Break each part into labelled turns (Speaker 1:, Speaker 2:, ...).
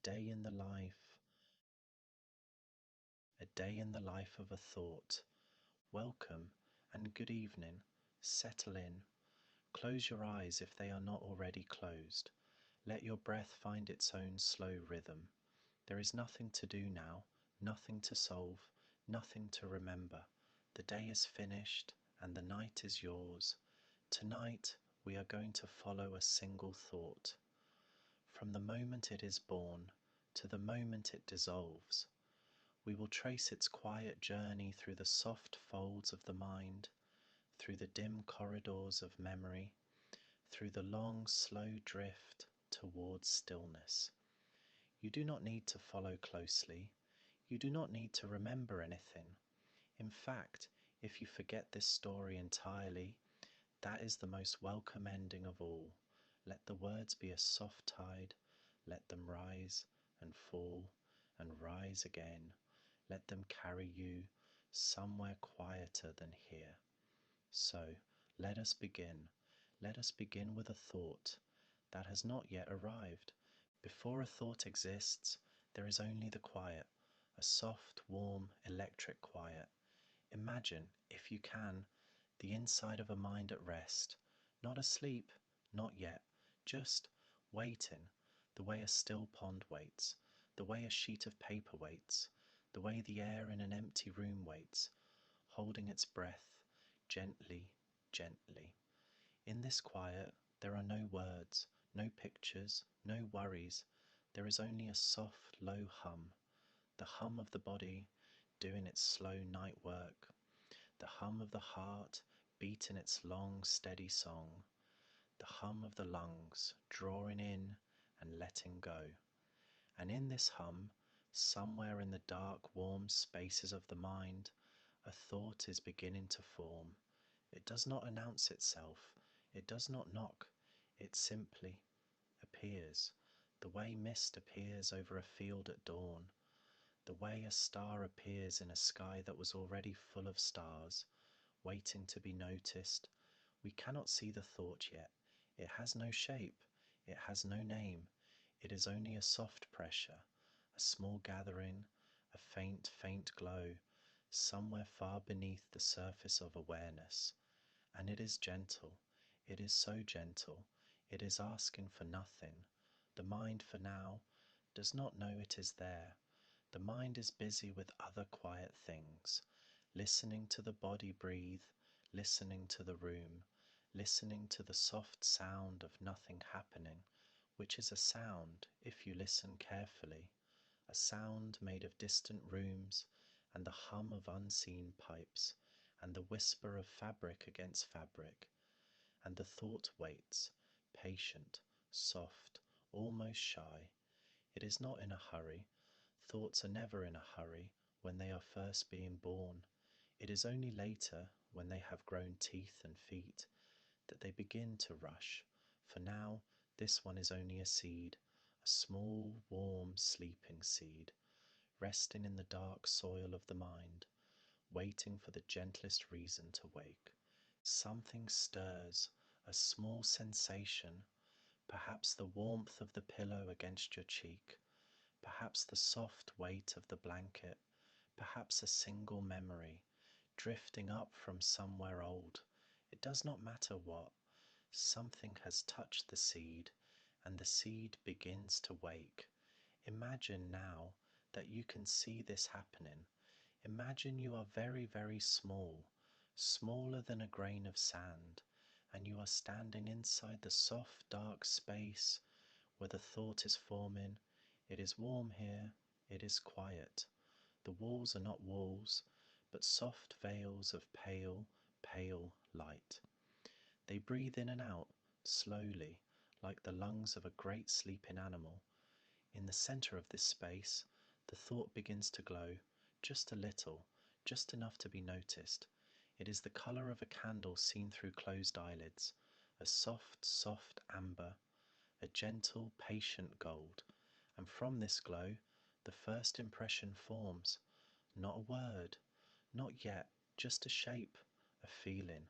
Speaker 1: day in the life, a day in the life of a thought. Welcome and good evening. Settle in. Close your eyes if they are not already closed. Let your breath find its own slow rhythm. There is nothing to do now, nothing to solve, nothing to remember. The day is finished and the night is yours. Tonight we are going to follow a single thought. From the moment it is born to the moment it dissolves, we will trace its quiet journey through the soft folds of the mind, through the dim corridors of memory, through the long, slow drift towards stillness. You do not need to follow closely. You do not need to remember anything. In fact, if you forget this story entirely, that is the most welcome ending of all. Let the words be a soft tide. Let them rise and fall and rise again. Let them carry you somewhere quieter than here. So, let us begin. Let us begin with a thought that has not yet arrived. Before a thought exists, there is only the quiet, a soft, warm, electric quiet. Imagine, if you can, the inside of a mind at rest, not asleep, not yet, just waiting, the way a still pond waits, the way a sheet of paper waits, the way the air in an empty room waits, holding its breath, gently, gently. In this quiet, there are no words, no pictures, no worries. There is only a soft, low hum, the hum of the body doing its slow night work, the hum of the heart beating its long, steady song, the hum of the lungs drawing in and letting go. And in this hum, somewhere in the dark, warm spaces of the mind, a thought is beginning to form. It does not announce itself. It does not knock. It simply appears, the way mist appears over a field at dawn, the way a star appears in a sky that was already full of stars, waiting to be noticed. We cannot see the thought yet. It has no shape. It has no name. It is only a soft pressure, a small gathering, a faint, faint glow, somewhere far beneath the surface of awareness. And it is gentle. It is so gentle. It is asking for nothing. The mind for now does not know it is there. The mind is busy with other quiet things, listening to the body breathe, listening to the room, listening to the soft sound of nothing happening, which is a sound, if you listen carefully, a sound made of distant rooms and the hum of unseen pipes and the whisper of fabric against fabric. And the thought waits, patient, soft, almost shy. It is not in a hurry. Thoughts are never in a hurry when they are first being born. It is only later, when they have grown teeth and feet, that they begin to rush. For now, this one is only a seed, a small, warm, sleeping seed, resting in the dark soil of the mind, waiting for the gentlest reason to wake. Something stirs, a small sensation, perhaps the warmth of the pillow against your cheek, perhaps the soft weight of the blanket, perhaps a single memory, drifting up from somewhere old. It does not matter what. Something has touched the seed, and the seed begins to wake. Imagine now that you can see this happening. Imagine you are very, very small, smaller than a grain of sand, and you are standing inside the soft, dark space where the thought is forming. It is warm here, it is quiet. The walls are not walls, but soft veils of pale, pale light. They breathe in and out, slowly, like the lungs of a great sleeping animal. In the center of this space, the thought begins to glow, just a little, just enough to be noticed. It is the color of a candle seen through closed eyelids, a soft, soft amber, a gentle, patient gold. And from this glow, the first impression forms. Not a word, not yet, just a shape, a feeling,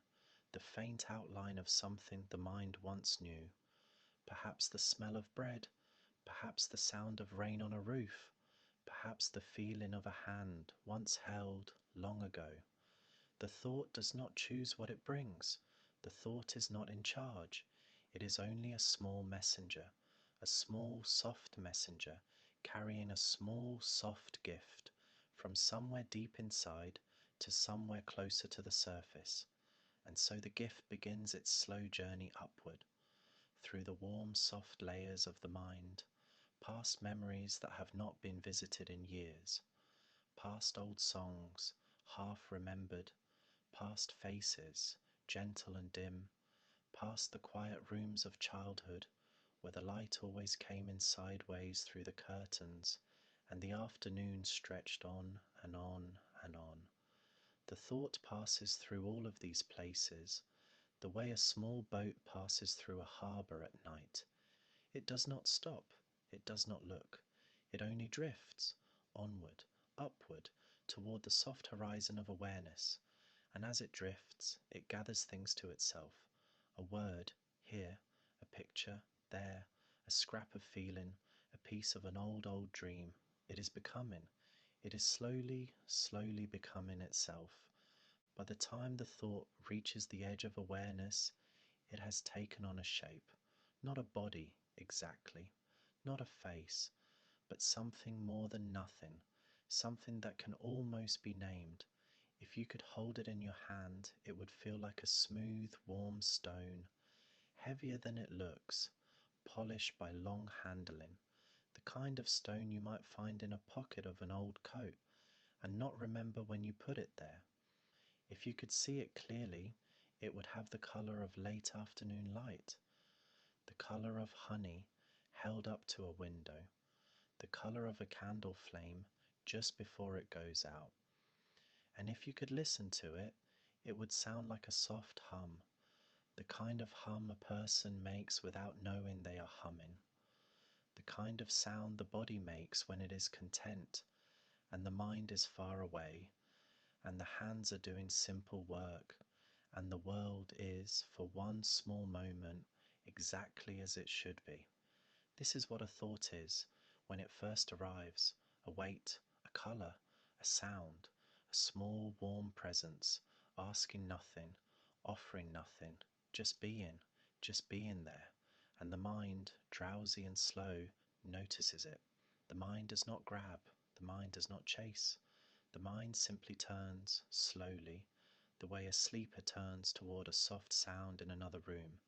Speaker 1: the faint outline of something the mind once knew. Perhaps the smell of bread, perhaps the sound of rain on a roof, perhaps the feeling of a hand once held long ago. The thought does not choose what it brings. The thought is not in charge. It is only a small messenger, a small soft messenger carrying a small soft gift from somewhere deep inside to somewhere closer to the surface. And so the gift begins its slow journey upward through the warm, soft layers of the mind, past memories that have not been visited in years, past old songs, half remembered, past faces, gentle and dim, past the quiet rooms of childhood, where the light always came in sideways through the curtains, and the afternoon stretched on and on and on. The thought passes through all of these places, the way a small boat passes through a harbour at night. It does not stop, it does not look, it only drifts onward, upward, toward the soft horizon of awareness, and as it drifts, it gathers things to itself. A word here, a picture there, a scrap of feeling, a piece of an old dream. It is becoming. It is slowly, slowly becoming itself. By the time the thought reaches the edge of awareness, it has taken on a shape. Not a body, exactly. Not a face, but something more than nothing. Something that can almost be named. If you could hold it in your hand, it would feel like a smooth, warm stone, heavier than it looks, polished by long handling, the kind of stone you might find in a pocket of an old coat and not remember when you put it there. If you could see it clearly, it would have the colour of late afternoon light, the colour of honey held up to a window, the colour of a candle flame just before it goes out. And if you could listen to it, it would sound like a soft hum, the kind of hum a person makes without knowing they are humming, the kind of sound the body makes when it is content and the mind is far away and the hands are doing simple work and the world is, for one small moment, exactly as it should be. This is what a thought is when it first arrives: a weight, a colour, a sound, a small warm presence, asking nothing, offering nothing, just being there. And the mind, drowsy and slow, notices it. The mind does not grab, the mind does not chase. The mind simply turns slowly, the way a sleeper turns toward a soft sound in another room,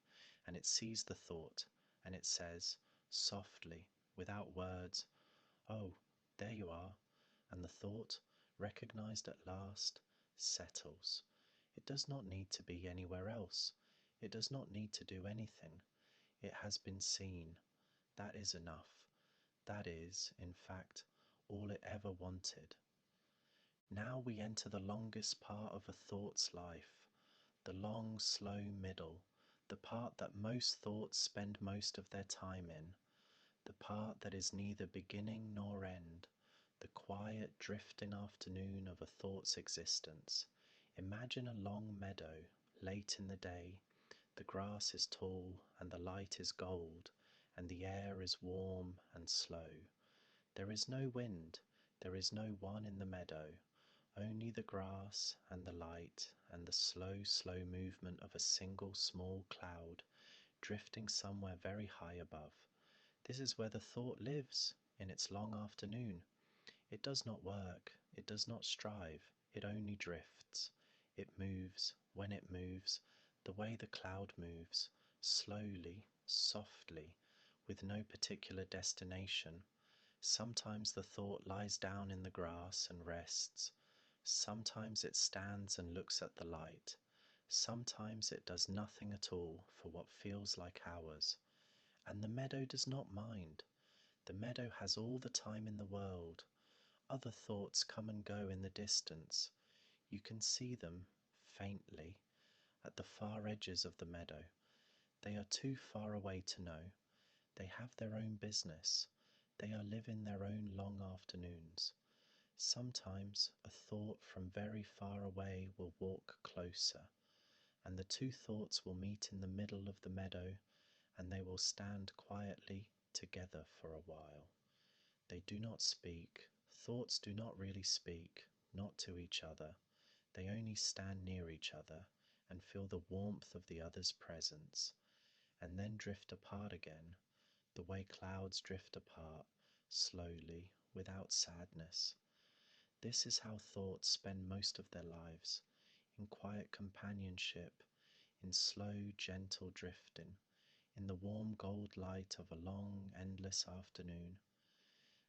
Speaker 1: and it sees the thought, and it says, softly, without words, "Oh, there you are," and the thought, recognized at last, settles. It does not need to be anywhere else. It does not need to do anything. It has been seen. That is enough. That is, in fact, all it ever wanted. Now we enter the longest part of a thought's life, the long, slow middle, the part that most thoughts spend most of their time in, the part that is neither beginning nor end, the quiet, drifting afternoon of a thought's existence. Imagine a long meadow, late in the day. The grass is tall, and the light is gold, and the air is warm and slow. There is no wind, there is no one in the meadow, only the grass and the light and the slow, slow movement of a single small cloud drifting somewhere very high above. This is where the thought lives in its long afternoon. It does not work, it does not strive, it only drifts. It moves, when it moves, the way the cloud moves, slowly, softly, with no particular destination. Sometimes the thought lies down in the grass and rests. Sometimes it stands and looks at the light. Sometimes it does nothing at all for what feels like hours. And the meadow does not mind. The meadow has all the time in the world. Other thoughts come and go in the distance. You can see them, faintly, at the far edges of the meadow. They are too far away to know. They have their own business. They are living their own long afternoons. Sometimes a thought from very far away will walk closer, and the two thoughts will meet in the middle of the meadow, and they will stand quietly together for a while. They do not speak. Thoughts do not really speak, not to each other. They only stand near each other and feel the warmth of the other's presence, and then drift apart again, the way clouds drift apart, slowly, without sadness. This is how thoughts spend most of their lives, in quiet companionship, in slow, gentle drifting, in the warm gold light of a long, endless afternoon.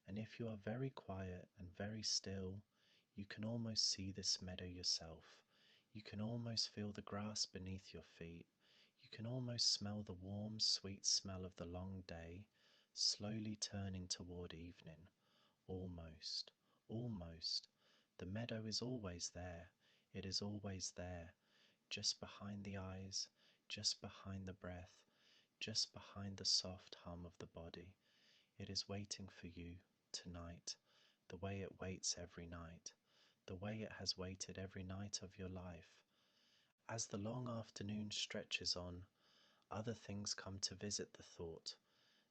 Speaker 1: And if you are very quiet and very still, you can almost see this meadow yourself. You can almost feel the grass beneath your feet. You can almost smell the warm, sweet smell of the long day slowly turning toward evening. Almost, almost. The meadow is always there. It is always there, just behind the eyes, just behind the breath, just behind the soft hum of the body. It is waiting for you tonight, the way it waits every night, the way it has waited every night of your life. As the long afternoon stretches on, other things come to visit the thought.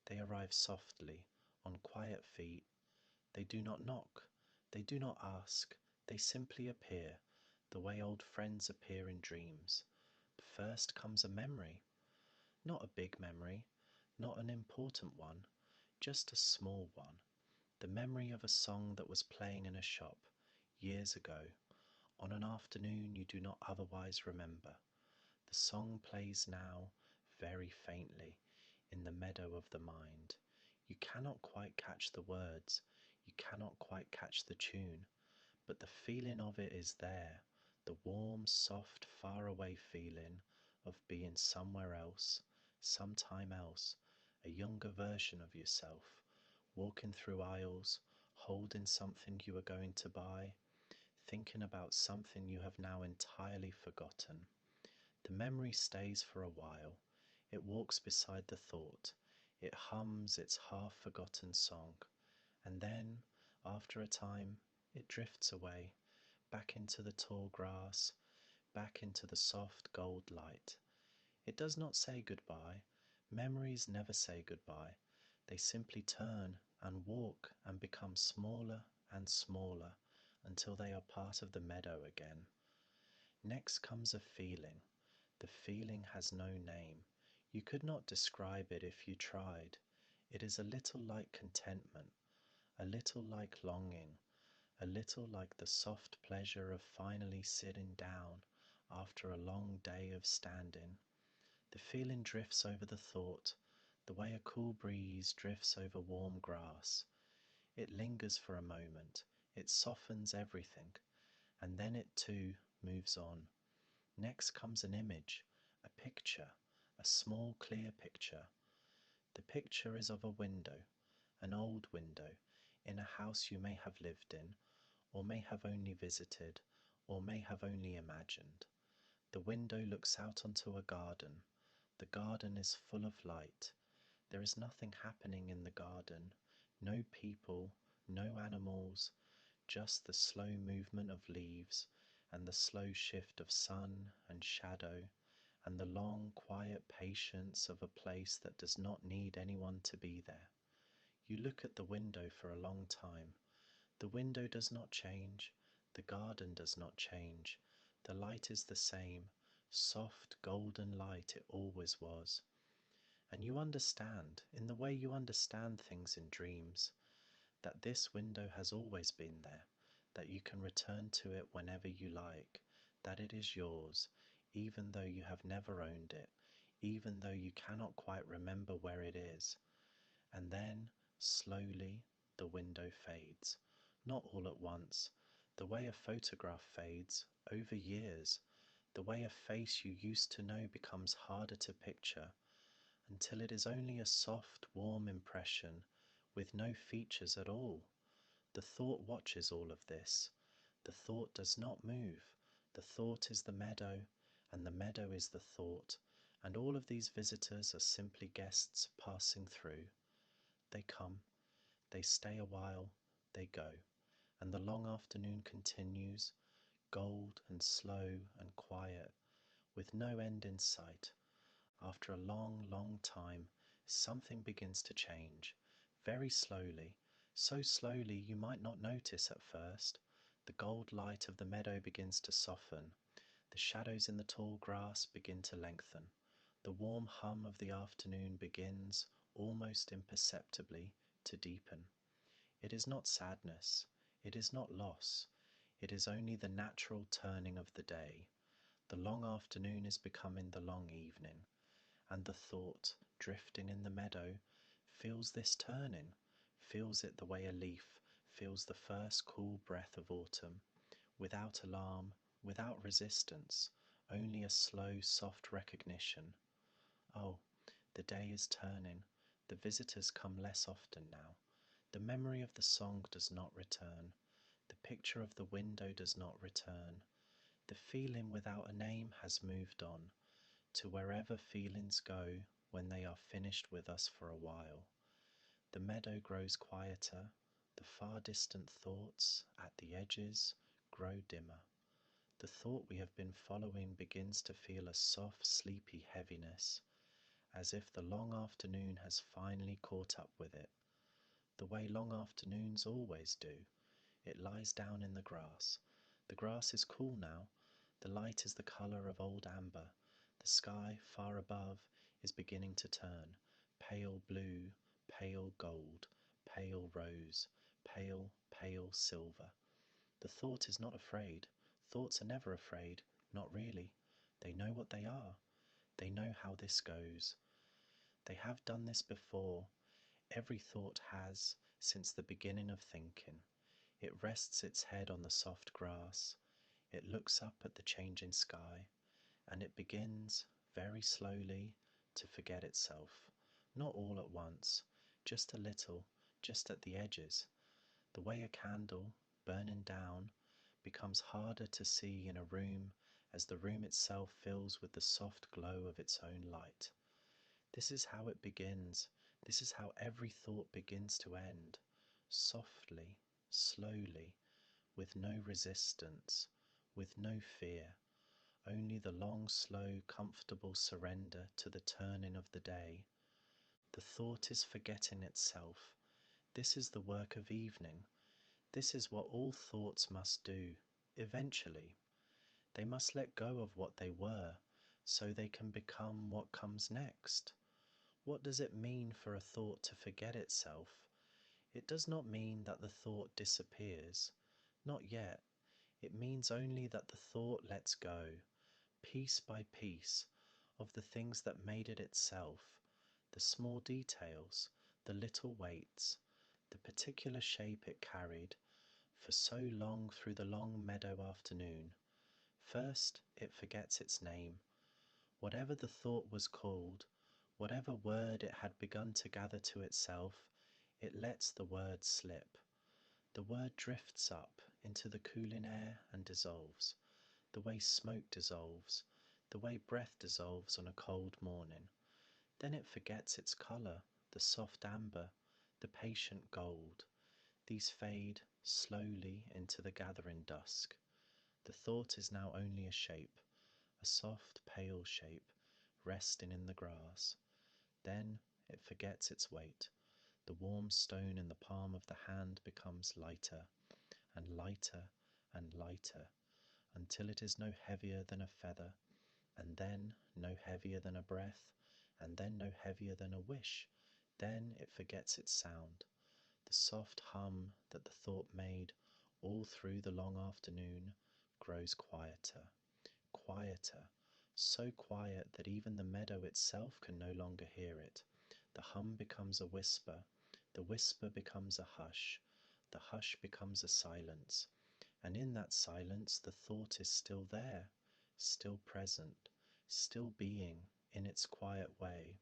Speaker 1: They arrive softly, on quiet feet. They do not knock, they do not ask, they simply appear, the way old friends appear in dreams. First comes a memory, not a big memory, not an important one, just a small one. The memory of a song that was playing in a shop years ago, on an afternoon you do not otherwise remember. The song plays now, very faintly, in the meadow of the mind. You cannot quite catch the words, you cannot quite catch the tune, but the feeling of it is there, the warm, soft, faraway feeling of being somewhere else, sometime else, a younger version of yourself, walking through aisles, holding something you are going to buy, thinking about something you have now entirely forgotten. The memory stays for a while. It walks beside the thought. It hums its half-forgotten song. And then, after a time, it drifts away, back into the tall grass, back into the soft gold light. It does not say goodbye. Memories never say goodbye. They simply turn and walk and become smaller and smaller until they are part of the meadow again. Next comes a feeling. The feeling has no name. You could not describe it if you tried. It is a little like contentment, a little like longing, a little like the soft pleasure of finally sitting down after a long day of standing. The feeling drifts over the thought, the way a cool breeze drifts over warm grass. It lingers for a moment, it softens everything, and then it too moves on. Next comes an image, a picture, a small clear picture. The picture is of a window, an old window, in a house you may have lived in, or may have only visited, or may have only imagined. The window looks out onto a garden. The garden is full of light. There is nothing happening in the garden, no people, no animals, just the slow movement of leaves and the slow shift of sun and shadow and the long quiet patience of a place that does not need anyone to be there. You look at the window for a long time. The window does not change, the garden does not change, the light is the same, soft golden light it always was. And you understand, in the way you understand things in dreams, that this window has always been there, that you can return to it whenever you like, that it is yours, even though you have never owned it, even though you cannot quite remember where it is. And then, slowly, the window fades, not all at once, the way a photograph fades, over years, the way a face you used to know becomes harder to picture, until it is only a soft, warm impression with no features at all. The thought watches all of this. The thought does not move. The thought is the meadow, and the meadow is the thought, and all of these visitors are simply guests passing through. They come, they stay a while, they go, and the long afternoon continues, gold and slow and quiet, with no end in sight. After a long, long time, something begins to change, very slowly, so slowly you might not notice at first. The gold light of the meadow begins to soften, the shadows in the tall grass begin to lengthen, the warm hum of the afternoon begins, almost imperceptibly, to deepen. It is not sadness, it is not loss, it is only the natural turning of the day. The long afternoon is becoming the long evening, and the thought, drifting in the meadow, feels this turning, feels it the way a leaf feels the first cool breath of autumn, without alarm, without resistance, only a slow, soft recognition. Oh, the day is turning, the visitors come less often now. The memory of the song does not return, the picture of the window does not return. The feeling without a name has moved on to wherever feelings go when they are finished with us for a while. The meadow grows quieter, the far distant thoughts at the edges grow dimmer. The thought we have been following begins to feel a soft, sleepy heaviness, as if the long afternoon has finally caught up with it, the way long afternoons always do. It lies down in the grass. The grass is cool now. The light is the colour of old amber. The sky far above is beginning to turn, pale blue, pale gold, pale rose, pale, pale silver. The thought is not afraid. Thoughts are never afraid, not really. They know what they are. They know how this goes. They have done this before. Every thought has, since the beginning of thinking. It rests its head on the soft grass, it looks up at the changing sky, and it begins, very slowly, to forget itself. Not all at once, just a little, just at the edges, the way a candle, burning down, becomes harder to see in a room as the room itself fills with the soft glow of its own light. This is how it begins. This is how every thought begins to end. Softly, slowly, with no resistance, with no fear, only the long, slow, comfortable surrender to the turning of the day. The thought is forgetting itself. This is the work of evening. This is what all thoughts must do, eventually. They must let go of what they were, so they can become what comes next. What does it mean for a thought to forget itself? It does not mean that the thought disappears. Not yet. It means only that the thought lets go, piece by piece, of the things that made it itself, the small details, the little weights, the particular shape it carried for so long through the long meadow afternoon. First, it forgets its name. Whatever the thought was called, whatever word it had begun to gather to itself, it lets the word slip. The word drifts up into the cooling air and dissolves, the way smoke dissolves, the way breath dissolves on a cold morning. Then it forgets its colour, the soft amber, the patient gold. These fade slowly into the gathering dusk. The thought is now only a shape, a soft pale shape, resting in the grass. Then it forgets its weight. The warm stone in the palm of the hand becomes lighter, and lighter, and lighter, until it is no heavier than a feather, and then no heavier than a breath, and then no heavier than a wish. Then it forgets its sound. The soft hum that the thought made all through the long afternoon grows quieter, quieter, so quiet that even the meadow itself can no longer hear it. The hum becomes a whisper, the whisper becomes a hush, the hush becomes a silence, and in that silence the thought is still there, still present, still being in its quiet way,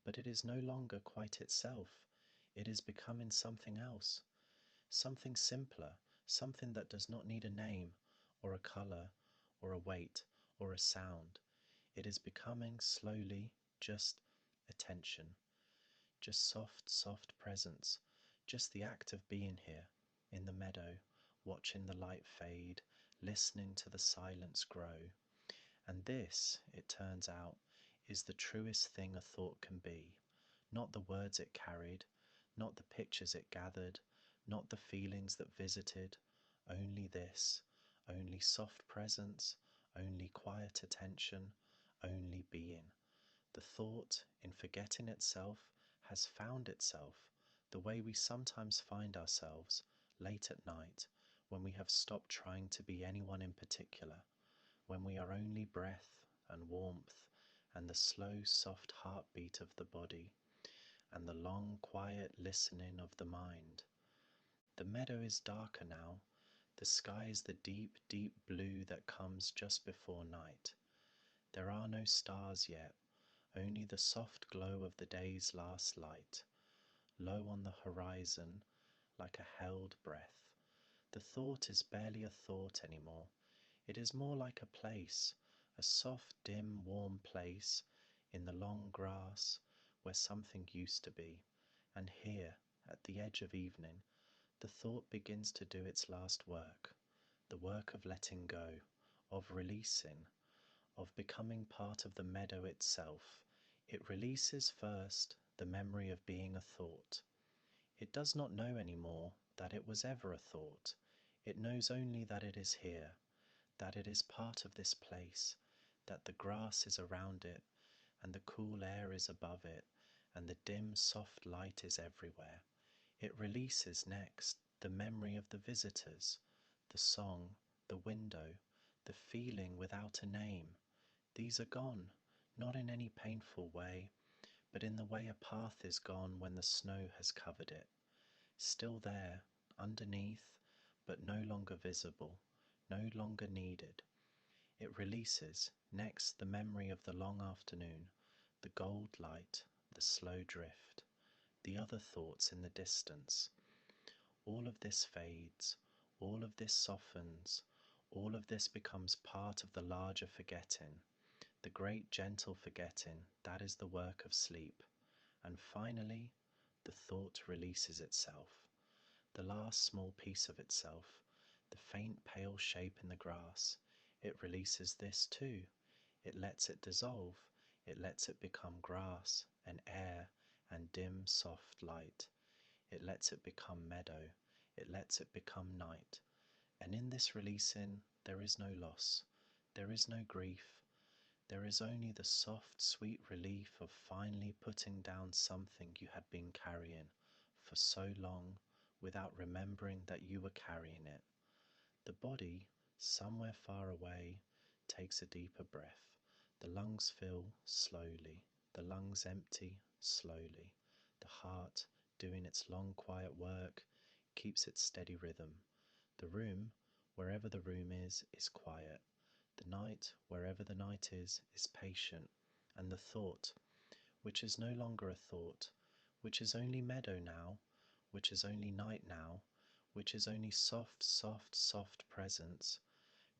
Speaker 1: but it is no longer quite itself. It is becoming something else, something simpler, something that does not need a name, or a colour, or a weight, or a sound. It is becoming slowly just attention, just soft, soft presence, just the act of being here in the meadow, watching the light fade, listening to the silence grow. And this, it turns out, is the truest thing a thought can be. not the words it carried, not the pictures it gathered, not the feelings that visited, only this, only soft presence, only quiet attention, only being. The thought, in forgetting itself, has found itself, the way we sometimes find ourselves late at night when we have stopped trying to be anyone in particular, when we are only breath and warmth and the slow, soft heartbeat of the body and the long, quiet listening of the mind. The meadow is darker now. The sky is the deep, deep blue that comes just before night. There are no stars yet, only the soft glow of the day's last light, low on the horizon like a held breath. The thought is barely a thought anymore. It is more like a place, a soft, dim, warm place in the long grass where something used to be. And here, at the edge of evening, the thought begins to do its last work, the work of letting go, of releasing, of becoming part of the meadow itself. It releases first the memory of being a thought. It does not know anymore that it was ever a thought. It knows only that it is here, that it is part of this place, that the grass is around it, and the cool air is above it, and the dim soft light is everywhere. It releases next the memory of the visitors, the song, the window, the feeling without a name. These are gone, not in any painful way, but in the way a path is gone when the snow has covered it. Still there, underneath, but no longer visible, no longer needed. It releases next the memory of the long afternoon, the gold light, the slow drift, the other thoughts in the distance. All of this fades, all of this softens, all of this becomes part of the larger forgetting, the great gentle forgetting that is the work of sleep. And finally, the thought releases itself, the last small piece of itself, the faint pale shape in the grass. It releases this too. It lets it dissolve. It lets it become grass and air and dim soft light. It lets it become meadow. It lets it become night. And in this releasing, there is no loss. There is no grief. There is only the soft, sweet relief of finally putting down something you had been carrying for so long without remembering that you were carrying it. The body, somewhere far away, takes a deeper breath. The lungs fill slowly, the lungs empty slowly. The heart, doing its long, quiet work, keeps its steady rhythm. The room, wherever the room is quiet. The night, wherever the night is patient. And the thought, which is no longer a thought, which is only meadow now, which is only night now, which is only soft, soft, soft presence,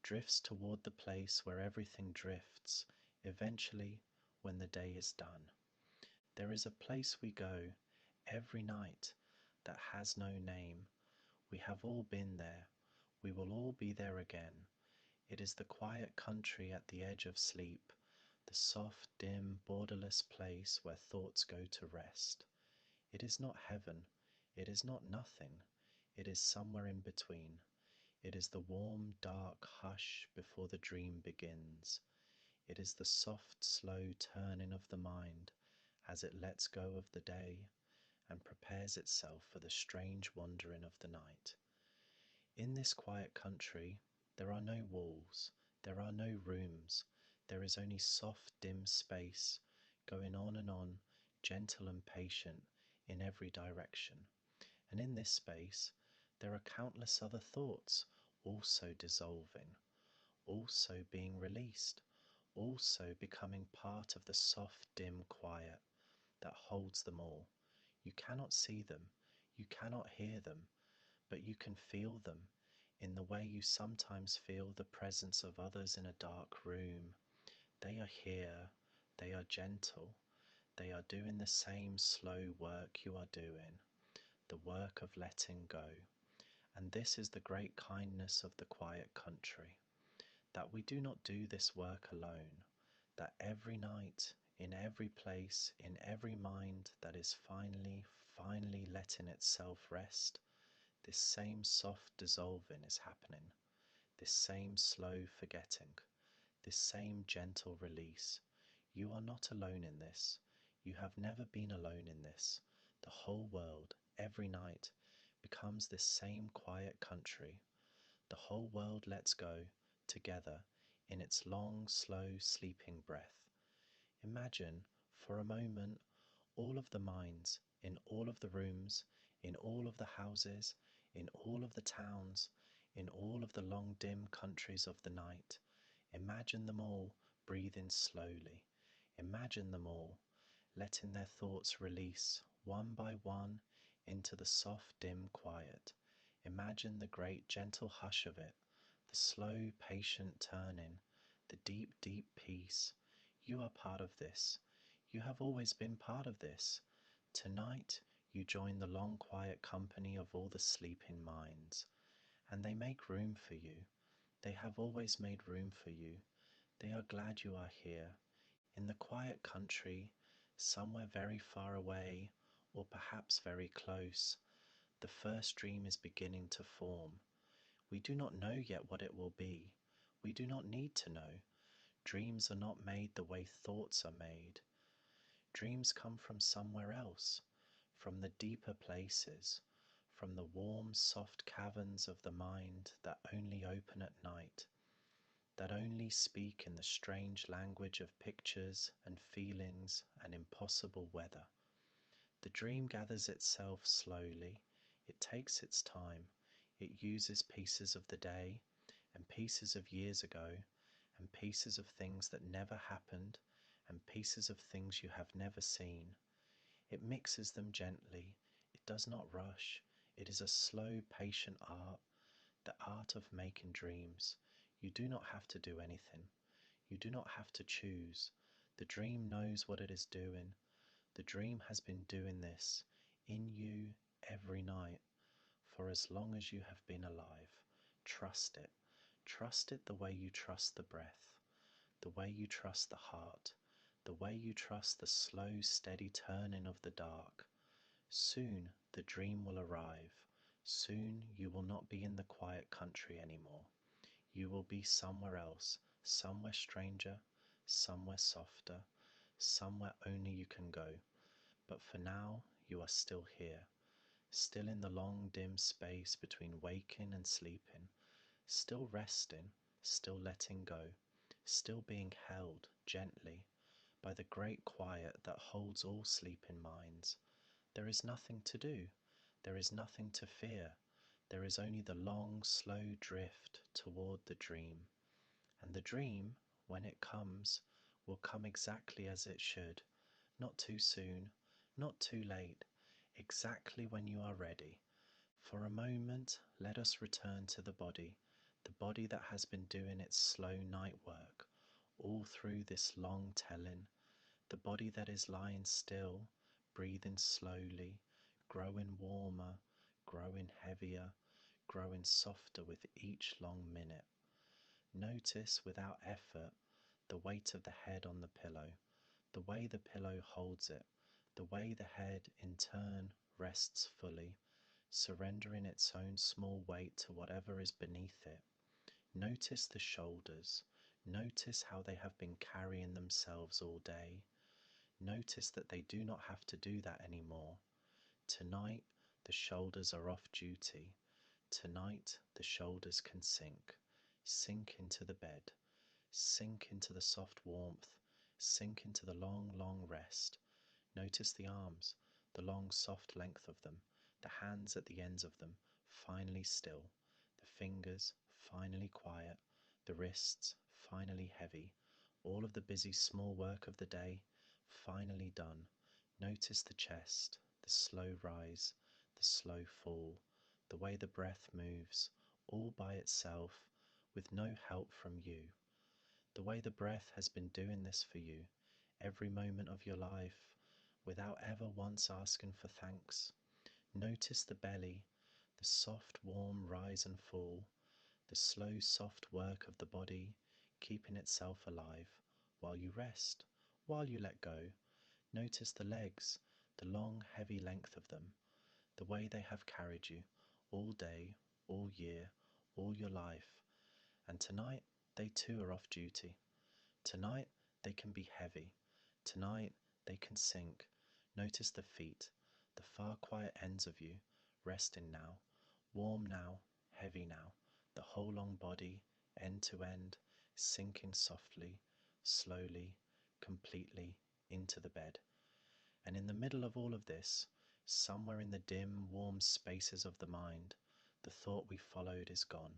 Speaker 1: drifts toward the place where everything drifts, eventually, when the day is done. There is a place we go every night that has no name. We have all been there. We will all be there again. It is the quiet country at the edge of sleep, the soft, dim, borderless place where thoughts go to rest. It is not heaven. It is not nothing. It is somewhere in between. It is the warm, dark hush before the dream begins. It is the soft, slow turning of the mind as it lets go of the day and prepares itself for the strange wandering of the night. In this quiet country, there are no walls, there are no rooms, there is only soft, dim space, going on, gentle and patient in every direction. And in this space, there are countless other thoughts also dissolving, also being released, also becoming part of the soft, dim quiet that holds them all. You cannot see them, you cannot hear them, but you can feel them in the way you sometimes feel the presence of others in a dark room. They are here, they are gentle, they are doing the same slow work you are doing, the work of letting go. And this is the great kindness of the quiet country, that we do not do this work alone, that every night in every place, in every mind that is finally letting itself rest, this same soft dissolving is happening, this same slow forgetting, this same gentle release. You are not alone in this. You have never been alone in this. The whole world, every night, becomes this same quiet country. The whole world lets go, together, in its long, slow, sleeping breath. Imagine, for a moment, all of the minds, in all of the rooms, in all of the houses, in all of the towns, in all of the long dim countries of the night. Imagine them all breathing slowly. Imagine them all letting their thoughts release one by one into the soft dim quiet. Imagine the great gentle hush of it, the slow patient turning, the deep peace. You are part of this. You have always been part of this. Tonight you join the long quiet company of all the sleeping minds, and they make room for you. They have always made room for you. They are glad you are here, in the quiet country, somewhere very far away, or perhaps very close. The first dream is beginning to form. We do not know yet what it will be. We do not need to know. Dreams are not made the way thoughts are made. Dreams come from somewhere else, from the deeper places, from the warm, soft caverns of the mind that only open at night, that only speak in the strange language of pictures and feelings and impossible weather. The dream gathers itself slowly. It takes its time. It uses pieces of the day and pieces of years ago and pieces of things that never happened and pieces of things you have never seen. It mixes them gently. It does not rush. It is a slow, patient art, the art of making dreams. You do not have to do anything. You do not have to choose. The dream knows what it is doing. The dream has been doing this in you every night for as long as you have been alive. Trust it. Trust it the way you trust the breath, the way you trust the heart, the way you trust the slow, steady turning of the dark. Soon the dream will arrive. Soon you will not be in the quiet country anymore. You will be somewhere else, somewhere stranger, somewhere softer, somewhere only you can go. But for now, you are still here, still in the long dim space between waking and sleeping, still resting, still letting go, still being held gently by the great quiet that holds all sleeping minds. There is nothing to do. There is nothing to fear. There is only the long, slow drift toward the dream. And the dream, when it comes, will come exactly as it should. Not too soon, not too late, exactly when you are ready. For a moment, let us return to the body that has been doing its slow night work all through this long telling, the body that is lying still, breathing slowly, growing warmer, growing heavier, growing softer with each long minute. Notice without effort the weight of the head on the pillow, the way the pillow holds it, the way the head in turn rests fully, surrendering its own small weight to whatever is beneath it. Notice the shoulders. Notice how they have been carrying themselves all day. Notice that they do not have to do that anymore. Tonight, the shoulders are off duty. Tonight, the shoulders can sink into the bed, sink into the soft warmth, sink into the long rest. Notice the arms, the long soft length of them, the hands at the ends of them, finally still, the fingers finally quiet, the wrists finally heavy, all of the busy small work of the day finally done. Notice the chest, the slow rise, the slow fall, the way the breath moves, all by itself, with no help from you. The way the breath has been doing this for you every moment of your life, without ever once asking for thanks. Notice the belly, the soft, warm rise and fall, the slow, soft work of the body, keeping itself alive while you rest, While you let go, notice the legs, the long, heavy length of them, the way they have carried you all day, all year, all your life. And tonight, they too are off duty. Tonight, they can be heavy. Tonight, they can sink. Notice the feet, the far quiet ends of you, resting now, warm now, heavy now, the whole long body, end to end, sinking softly, slowly, completely into the bed. And in the middle of all of this, somewhere in the dim, warm spaces of the mind, the thought we followed is gone.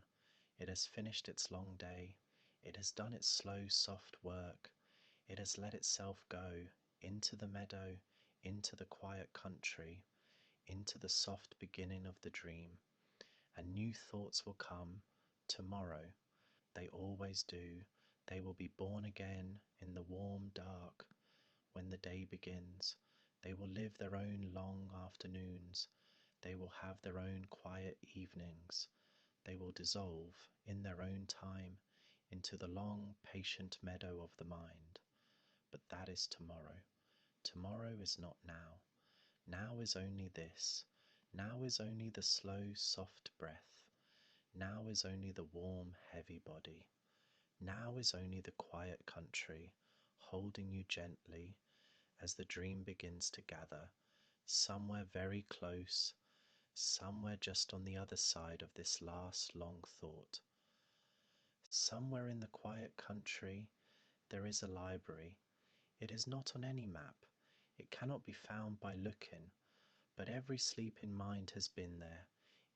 Speaker 1: It has finished its long day. It has done its slow, soft work. It has let itself go into the meadow, into the quiet country, into the soft beginning of the dream. And new thoughts will come tomorrow. They always do. They will be born again in the warm dark when the day begins. They will live their own long afternoons. They will have their own quiet evenings. They will dissolve in their own time into the long, patient meadow of the mind. But that is tomorrow. Tomorrow is not now. Now is only this. Now is only the slow, soft breath. Now is only the warm, heavy body. Now is only the quiet country holding you gently as the dream begins to gather, somewhere very close, somewhere just on the other side of this last long thought. Somewhere in the quiet country there is a library. It is not on any map. It cannot be found by looking, but every sleeping mind has been there,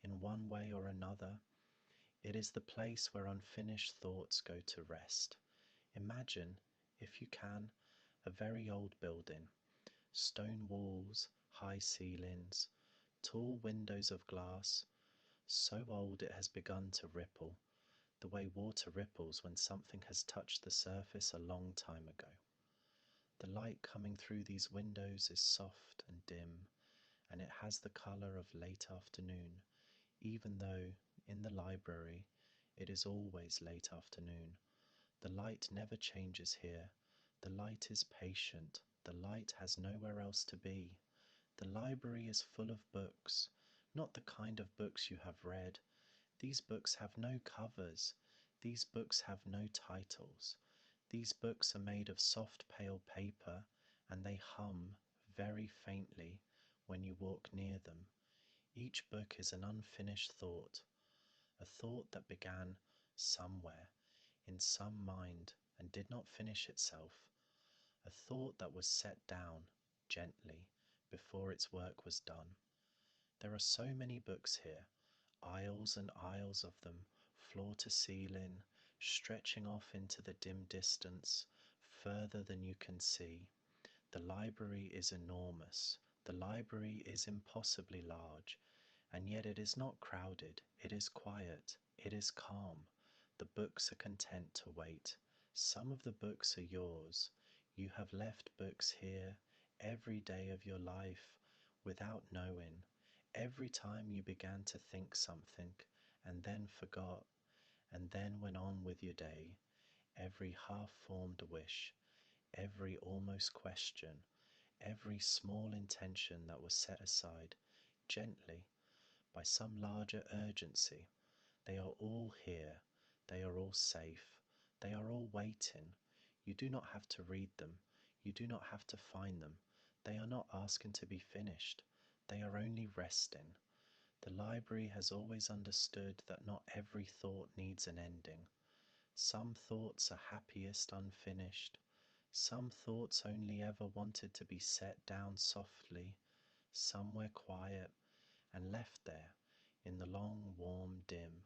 Speaker 1: in one way or another. It is the place where unfinished thoughts go to rest. Imagine, if you can, a very old building. Stone walls, high ceilings, tall windows of glass, so old it has begun to ripple, the way water ripples when something has touched the surface a long time ago. The light coming through these windows is soft and dim, and it has the colour of late afternoon, even though in the library it is always late afternoon. The light never changes here. The light is patient. The light has nowhere else to be. The library is full of books, not the kind of books you have read. These books have no covers. These books have no titles. These books are made of soft pale paper, and they hum very faintly when you walk near them. Each book is an unfinished thought, a thought that began somewhere, in some mind, and did not finish itself, a thought that was set down gently before its work was done. There are so many books here, aisles and aisles of them, floor to ceiling, stretching off into the dim distance, further than you can see. The library is enormous. The library is impossibly large, and yet it is not crowded. It is quiet. It is calm. The books are content to wait. Some of the books are yours. You have left books here every day of your life without knowing. Every time you began to think something and then forgot and then went on with your day, every half-formed wish, every almost question, every small intention that was set aside gently by some larger urgency, they are all here, they are all safe, they are all waiting. You do not have to read them, you do not have to find them, they are not asking to be finished, they are only resting. The library has always understood that not every thought needs an ending. Some thoughts are happiest unfinished. Some thoughts only ever wanted to be set down softly, somewhere quiet, and left there in the long, warm dim.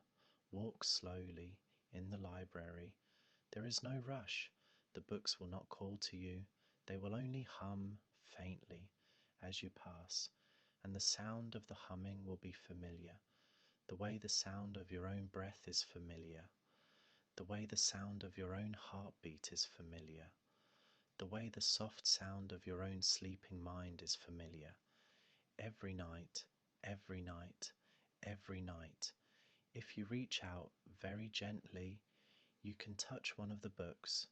Speaker 1: Walk slowly in the library. There is no rush. The books will not call to you. They will only hum faintly as you pass, and the sound of the humming will be familiar, the way the sound of your own breath is familiar, the way the sound of your own heartbeat is familiar, the way the soft sound of your own sleeping mind is familiar. Every night, every night, every night, if you reach out very gently, you can touch one of the books.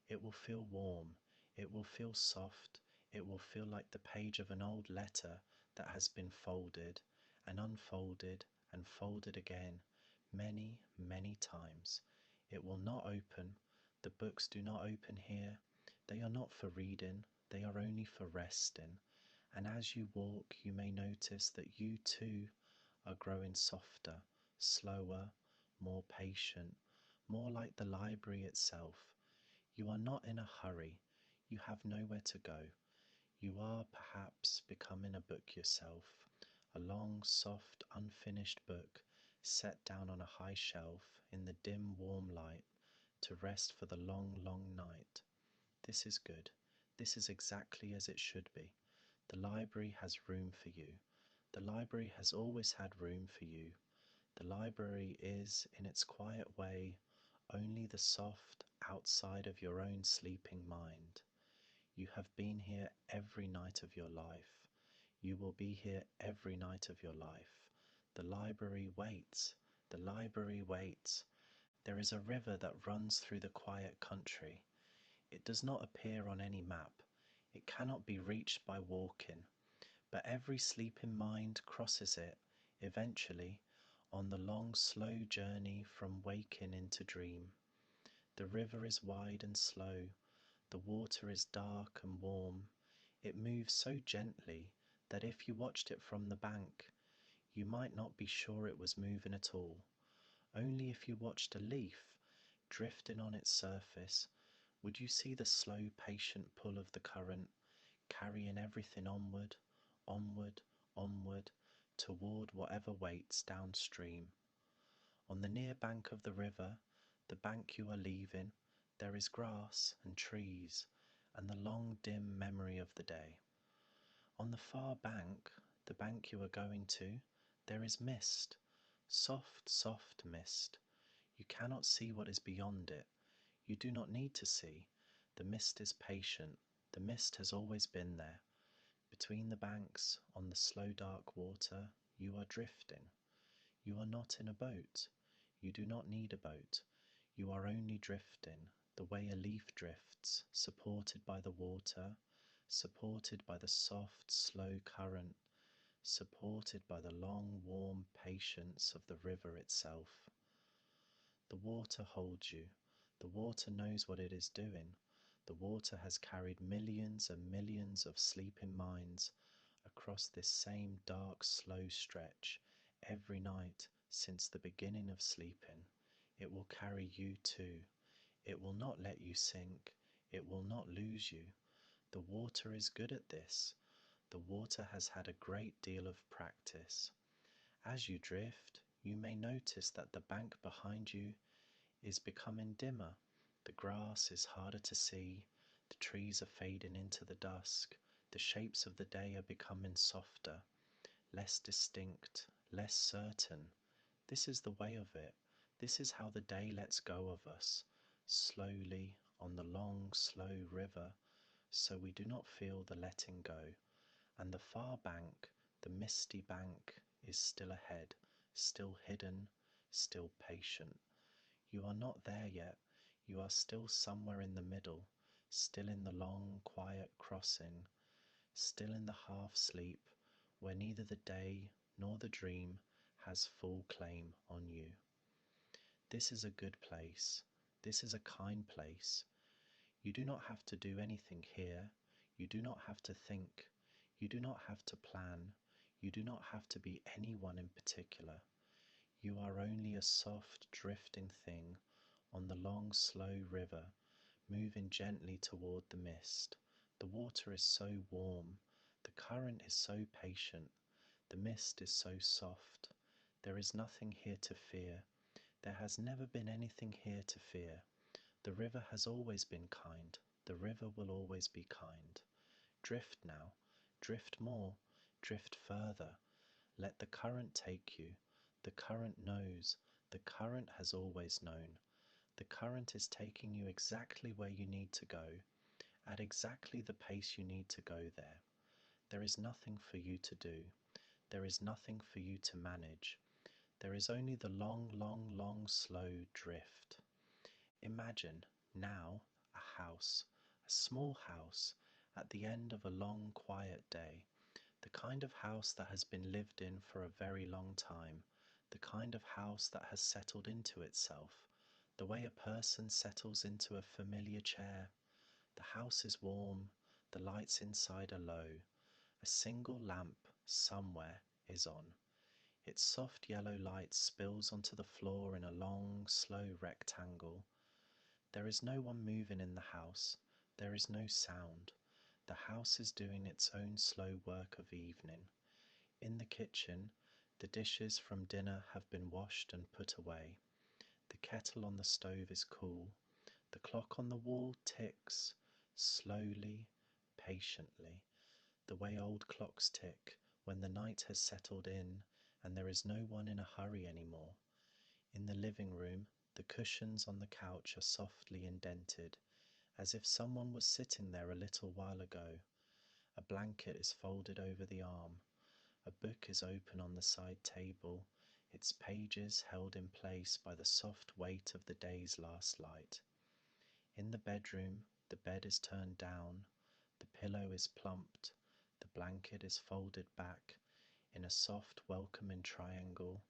Speaker 1: It will feel warm. It will feel soft. It will feel like the page of an old letter that has been folded and unfolded and folded again many, many times. It will not open. The books do not open here. They are not for reading, they are only for resting. And as you walk, you may notice that you too are growing softer, slower, more patient, more like the library itself. You are not in a hurry. You have nowhere to go. You are perhaps becoming a book yourself, a long, soft, unfinished book set down on a high shelf in the dim, warm light to rest for the long, long night. This is good. This is exactly as it should be. The library has room for you. The library has always had room for you. The library is, in its quiet way, only the soft outside of your own sleeping mind. You have been here every night of your life. You will be here every night of your life. The library waits. The library waits. There is a river that runs through the quiet country. It does not appear on any map. It cannot be reached by walking. But every sleeping mind crosses it, eventually, on the long, slow journey from waking into dream. The river is wide and slow. The water is dark and warm. It moves so gently that if you watched it from the bank, you might not be sure it was moving at all. Only if you watched a leaf drifting on its surface would you see the slow, patient pull of the current, carrying everything onward, onward, onward, toward whatever waits downstream. On the near bank of the river, the bank you are leaving, there is grass and trees and the long dim memory of the day. On the far bank, the bank you are going to, there is mist, soft, soft mist. You cannot see what is beyond it. You do not need to see. The mist is patient. The mist has always been there. Between the banks, on the slow dark water, you are drifting. You are not in a boat. You do not need a boat. You are only drifting, the way a leaf drifts, supported by the water, supported by the soft, slow current, supported by the long, warm patience of the river itself. The water holds you. The water knows what it is doing. The water has carried millions and millions of sleeping minds across this same dark, slow stretch every night since the beginning of sleeping. It will carry you too. It will not let you sink. It will not lose you. The water is good at this. The water has had a great deal of practice. As you drift, you may notice that the bank behind you is becoming dimmer. The grass is harder to see. The trees are fading into the dusk. The shapes of the day are becoming softer, less distinct, less certain. This is the way of it. This is how the day lets go of us, slowly on the long, slow river, so we do not feel the letting go. And the far bank, the misty bank, is still ahead, still hidden, still patient. You are not there yet. You are still somewhere in the middle, still in the long, quiet crossing, still in the half sleep where neither the day nor the dream has full claim on you. This is a good place. This is a kind place. You do not have to do anything here. You do not have to think. You do not have to plan. You do not have to be anyone in particular. You are only a soft, drifting thing on the long, slow river, moving gently toward the mist. The water is so warm. The current is so patient. The mist is so soft. There is nothing here to fear. There has never been anything here to fear. The river has always been kind. The river will always be kind. Drift now. Drift more. Drift further. Let the current take you. The current knows. The current has always known. The current is taking you exactly where you need to go, at exactly the pace you need to go there. There is nothing for you to do. There is nothing for you to manage. There is only the long, long, long, slow drift. Imagine, now, a house, a small house at the end of a long, quiet day, the kind of house that has been lived in for a very long time, the kind of house that has settled into itself, the way a person settles into a familiar chair. The house is warm, the lights inside are low, a single lamp somewhere is on. Its soft yellow light spills onto the floor in a long, slow rectangle. There is no one moving in the house. There is no sound. The house is doing its own slow work of evening. In the kitchen, the dishes from dinner have been washed and put away. The kettle on the stove is cool. The clock on the wall ticks, slowly, patiently, the way old clocks tick when the night has settled in and there is no one in a hurry anymore. In the living room, the cushions on the couch are softly indented, as if someone was sitting there a little while ago. A blanket is folded over the arm. A book is open on the side table, its pages held in place by the soft weight of the day's last light. In the bedroom, the bed is turned down, the pillow is plumped, the blanket is folded back in a soft, welcoming triangle,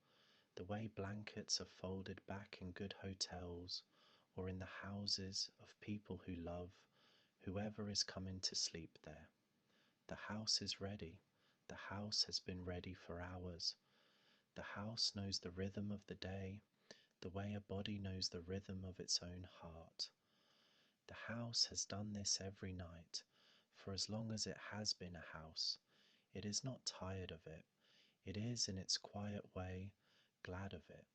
Speaker 1: the way blankets are folded back in good hotels or in the houses of people who love whoever is coming to sleep there. The house is ready. The house has been ready for hours. The house knows the rhythm of the day, the way a body knows the rhythm of its own heart. The house has done this every night, for as long as it has been a house. It is not tired of it. It is, in its quiet way, glad of it.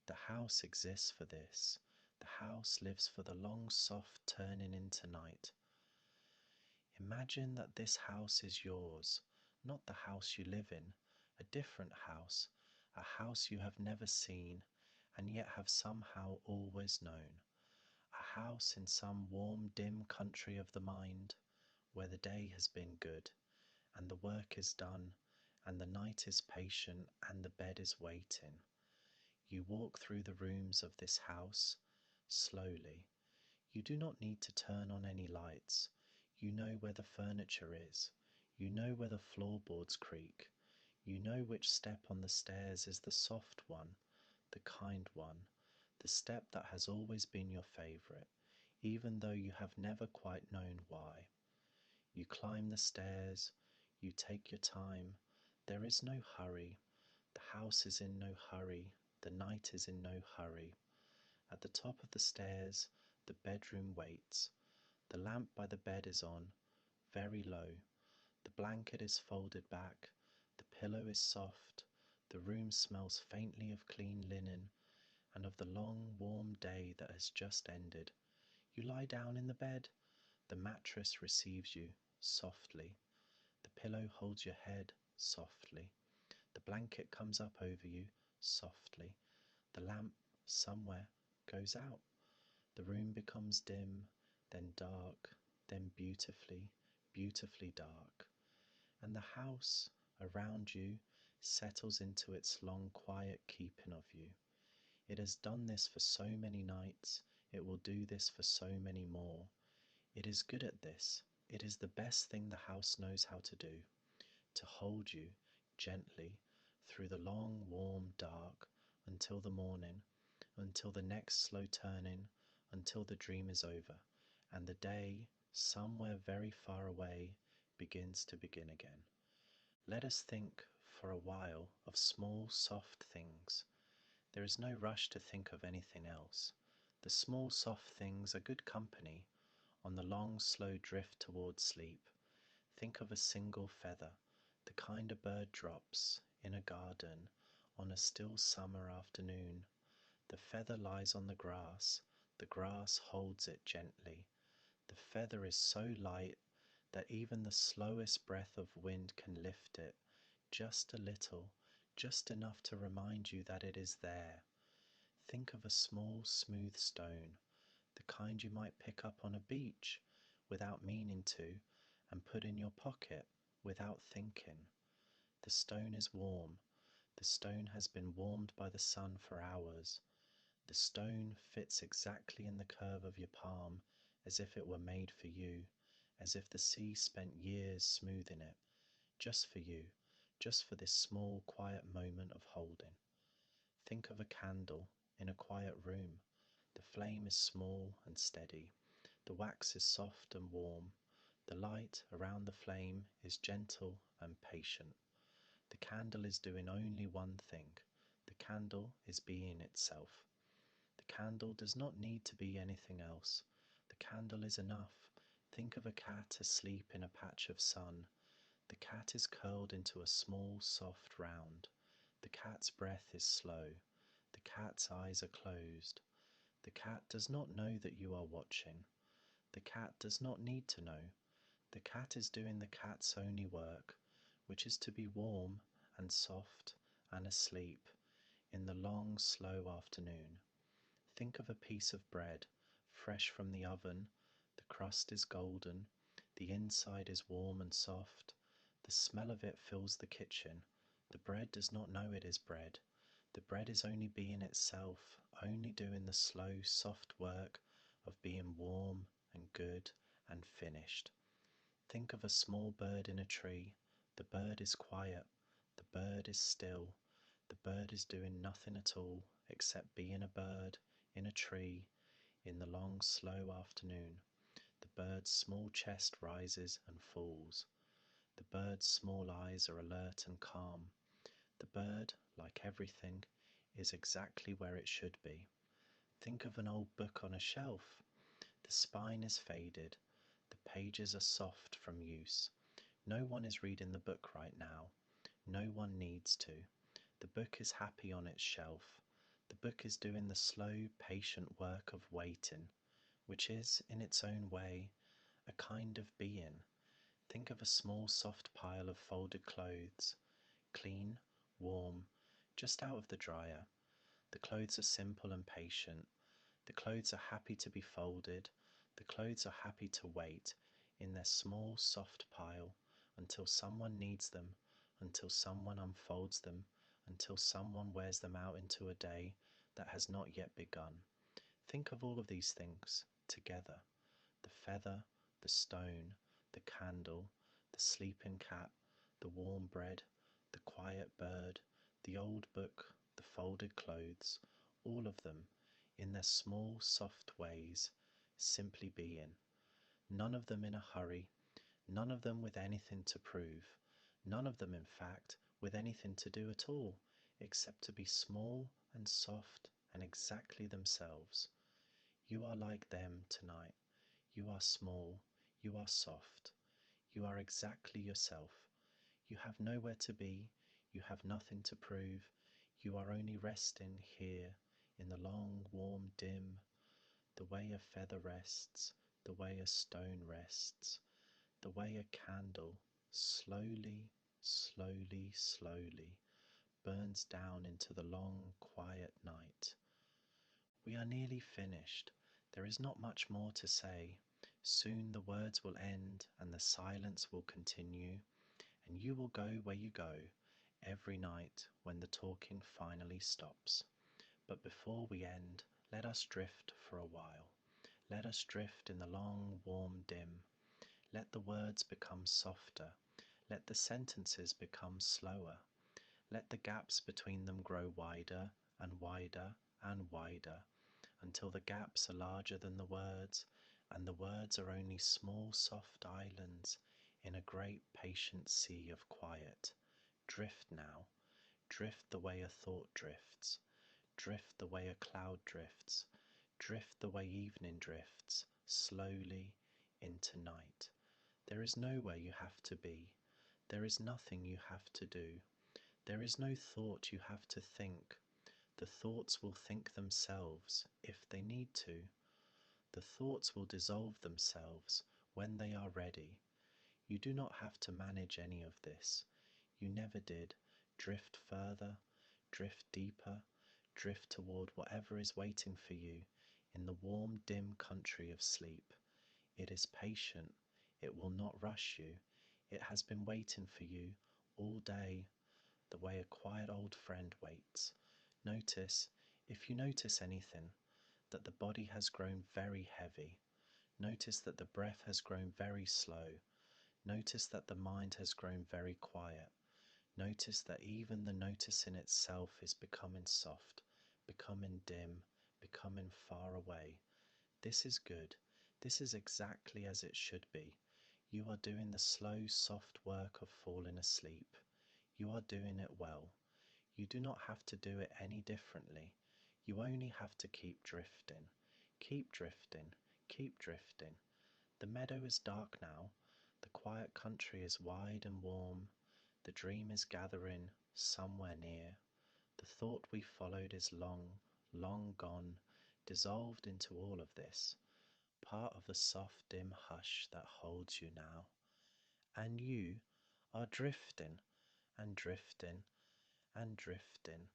Speaker 1: The house exists for this. The house lives for the long, soft turning into night. Imagine that this house is yours, not the house you live in, a different house, a house you have never seen and yet have somehow always known. A house in some warm, dim country of the mind, where the day has been good, and the work is done, and the night is patient, and the bed is waiting. You walk through the rooms of this house, slowly. You do not need to turn on any lights. You know where the furniture is. You know where the floorboards creak. You know which step on the stairs is the soft one, the kind one, the step that has always been your favorite, even though you have never quite known why. You climb the stairs, you take your time. There is no hurry. The house is in no hurry. The night is in no hurry. At the top of the stairs, the bedroom waits. The lamp by the bed is on, very low. The blanket is folded back. The pillow is soft. The room smells faintly of clean linen and of the long, warm day that has just ended. You lie down in the bed. The mattress receives you softly. The pillow holds your head softly. The blanket comes up over you softly. The lamp somewhere goes out. The room becomes dim, then dark, then beautifully, beautifully dark. And the house around you settles into its long, quiet keeping of you. It has done this for so many nights, it will do this for so many more. It is good at this. It is the best thing the house knows how to do, to hold you gently through the long, warm dark until the morning, until the next slow turning, until the dream is over, and the day, somewhere very far away, begins to begin again. Let us think for a while of small, soft things. There is no rush to think of anything else. The small, soft things are good company on the long, slow drift towards sleep. Think of a single feather, the kind a bird drops in a garden on a still summer afternoon. The feather lies on the grass holds it gently. The feather is so light that even the slowest breath of wind can lift it, just a little, just enough to remind you that it is there. Think of a small, smooth stone, the kind you might pick up on a beach without meaning to, and put in your pocket without thinking. The stone is warm. The stone has been warmed by the sun for hours. The stone fits exactly in the curve of your palm as if it were made for you, as if the sea spent years smoothing it, just for you, just for this small, quiet moment of holding. Think of a candle in a quiet room. The flame is small and steady. The wax is soft and warm. The light around the flame is gentle and patient. The candle is doing only one thing. The candle is being itself. The candle does not need to be anything else. The candle is enough. Think of a cat asleep in a patch of sun. The cat is curled into a small, soft round. The cat's breath is slow. The cat's eyes are closed. The cat does not know that you are watching. The cat does not need to know. The cat is doing the cat's only work, which is to be warm and soft and asleep in the long, slow afternoon. Think of a piece of bread, fresh from the oven. The crust is golden. The inside is warm and soft. The smell of it fills the kitchen. The bread does not know it is bread. The bread is only being itself, only doing the slow, soft work of being warm and good and finished. Think of a small bird in a tree. The bird is quiet. The bird is still. The bird is doing nothing at all except being a bird in a tree in the long, slow afternoon. The bird's small chest rises and falls. The bird's small eyes are alert and calm. The bird, like everything, is exactly where it should be. Think of an old book on a shelf. The spine is faded. The pages are soft from use. No one is reading the book right now. No one needs to. The book is happy on its shelf. The book is doing the slow, patient work of waiting, which is, in its own way, a kind of being. Think of a small, soft pile of folded clothes, clean, warm, just out of the dryer. The clothes are simple and patient. The clothes are happy to be folded. The clothes are happy to wait in their small, soft pile until someone needs them, until someone unfolds them, until someone wears them out into a day that has not yet begun. Think of all of these things together. The feather, the stone, the candle, the sleeping cat, the warm bread, the quiet bird, the old book, the folded clothes, all of them, in their small, soft ways, simply being. None of them in a hurry, none of them with anything to prove, none of them, in fact, with anything to do at all, except to be small and soft and exactly themselves. You are like them tonight. You are small. You are soft. You are exactly yourself. You have nowhere to be. You have nothing to prove. You are only resting here in the long, warm, dim, the way a feather rests, the way a stone rests, the way a candle slowly, slowly, slowly burns down into the long, quiet night. We are nearly finished. There is not much more to say. Soon the words will end and the silence will continue, and you will go where you go every night when the talking finally stops. But before we end, let us drift for a while. Let us drift in the long, warm dim. Let the words become softer. Let the sentences become slower. Let the gaps between them grow wider and wider and wider, until the gaps are larger than the words, and the words are only small, soft islands in a great, patient sea of quiet. Drift now. Drift the way a thought drifts. Drift the way a cloud drifts. Drift the way evening drifts, slowly into night. There is nowhere you have to be. There is nothing you have to do. There is no thought you have to think. The thoughts will think themselves if they need to. The thoughts will dissolve themselves when they are ready. You do not have to manage any of this. You never did. Drift further, drift deeper, drift toward whatever is waiting for you in the warm, dim country of sleep. It is patient. It will not rush you. It has been waiting for you all day, the way a quiet old friend waits. Notice, if you notice anything, that the body has grown very heavy. Notice that the breath has grown very slow. Notice that the mind has grown very quiet. Notice that even the noticing itself is becoming soft, becoming dim, becoming far away. This is good. This is exactly as it should be. You are doing the slow, soft work of falling asleep. You are doing it well. You do not have to do it any differently. You only have to keep drifting. Keep drifting. Keep drifting. The meadow is dark now. The quiet country is wide and warm. The dream is gathering somewhere near. The thought we followed is long, long gone, dissolved into all of this, part of the soft, dim hush that holds you now. And you are drifting and drifting and drifting.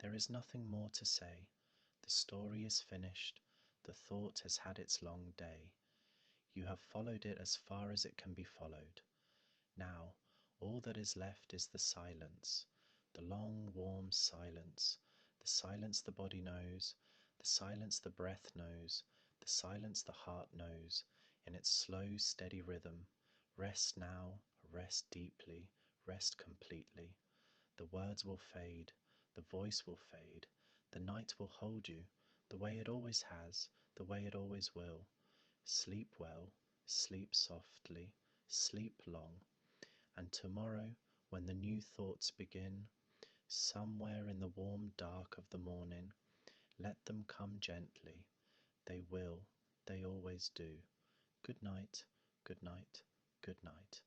Speaker 1: There is nothing more to say. The story is finished. The thought has had its long day. You have followed it as far as it can be followed. Now, all that is left is the silence, the long, warm silence, the silence the body knows, the silence the breath knows, the silence the heart knows, in its slow, steady rhythm. Rest now, rest deeply, rest completely. The words will fade, the voice will fade, the night will hold you, the way it always has, the way it always will. Sleep well, sleep softly, sleep long. And tomorrow, when the new thoughts begin, somewhere in the warm dark of the morning, let them come gently. They will, they always do. Good night, good night, good night.